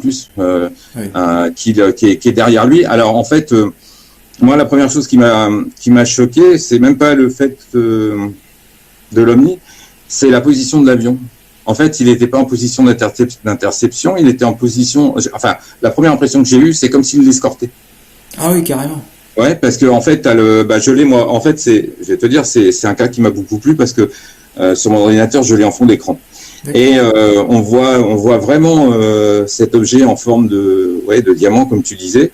plus, Oui. qui est derrière lui. Alors en fait, moi la première chose qui m'a choqué, c'est même pas le fait de l'Omni, c'est la position de l'avion. En fait, il n'était pas en position d'interception, il était en position. Enfin, la première impression que j'ai eue, c'est comme s'il l'escortait. Ah oui, carrément. Ouais, parce que en fait, je l'ai moi. En fait, je vais te dire, c'est un cas qui m'a beaucoup plu parce que sur mon ordinateur, je l'ai en fond d'écran. D'accord. Et on voit vraiment cet objet en forme de diamant, comme tu disais.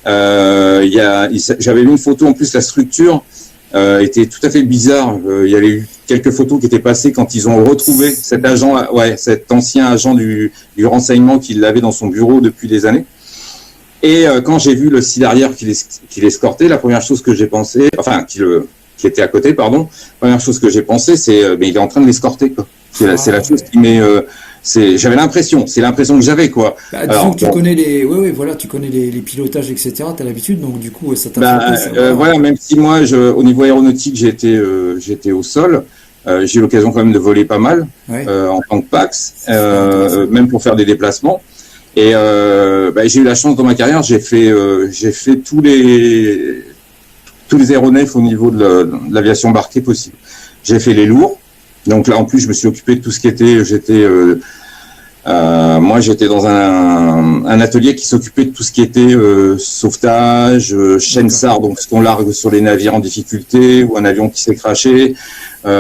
J'avais vu une photo en plus, la structure était tout à fait bizarre. Il y avait eu quelques photos qui étaient passées quand ils ont retrouvé cet agent, cet ancien agent du renseignement qui l'avait dans son bureau depuis des années. Et quand j'ai vu le sidérierre qui l'escortait, la première chose que j'ai pensé, enfin qui était à côté, pardon, la première chose que j'ai pensé, c'est mais il est en train de l'escorter, quoi. C'est la chose qui m'est j'avais l'impression, c'est l'impression que j'avais, quoi. Bah, disons Alors que tu connais oui, voilà, tu connais les pilotages, etc. T'as l'habitude, donc du coup, ça t'a frappé, ça. voilà, même si moi, au niveau aéronautique, j'étais au sol, j'ai eu l'occasion quand même de voler pas mal Ouais. en tant que PAX, Intéressant. même pour faire des déplacements. Et j'ai eu la chance dans ma carrière, j'ai fait tous les aéronefs au niveau de l'aviation embarquée possible. J'ai fait les lourds, donc là en plus je me suis occupé de tout ce qui était, moi j'étais dans un atelier qui s'occupait de tout ce qui était sauvetage, chaîne SAR, donc ce qu'on largue sur les navires en difficulté ou un avion qui s'est crashé. Nous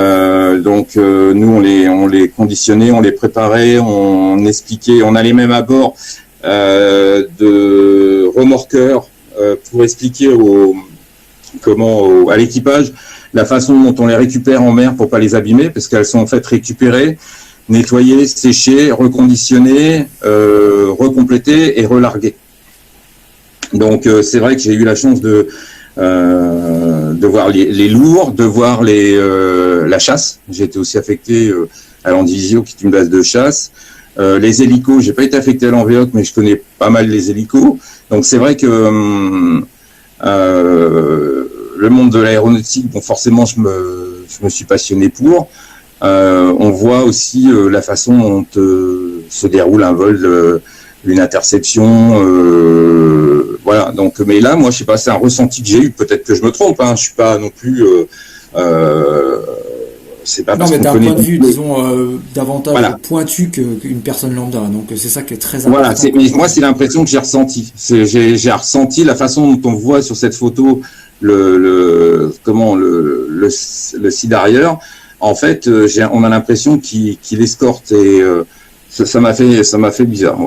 on les conditionnait, on les préparait, on expliquait, on allait même à bord de remorqueurs pour expliquer à l'équipage la façon dont on les récupère en mer pour pas les abîmer, parce qu'elles sont en fait récupérées, nettoyées, séchées, reconditionnées, recomplétées et relarguées. Donc c'est vrai que j'ai eu la chance de voir les lourds, de voir la chasse. J'ai été aussi affecté à l'Andivisio, qui est une base de chasse. Les hélicos, j'ai pas été affecté à l'Envéoc, mais je connais pas mal les hélicos. Donc c'est vrai que le monde de l'aéronautique, bon forcément je me suis passionné pour. On voit aussi la façon dont se déroule un vol, une interception. Voilà. Donc, mais là, moi, je sais pas, c'est un ressenti que j'ai eu. Peut-être que je me trompe. Hein, je suis pas non plus. C'est pas Non, parce mais qu'on d'un connaît. point de vue, disons, davantage Voilà. pointu qu'une personne lambda. Donc, c'est ça qui est très Voilà. important. Mais moi, c'est l'impression que j'ai ressenti. J'ai ressenti la façon dont on voit sur cette photo le sidérierre. En fait, on a l'impression qu'il escorte et ça m'a fait bizarre.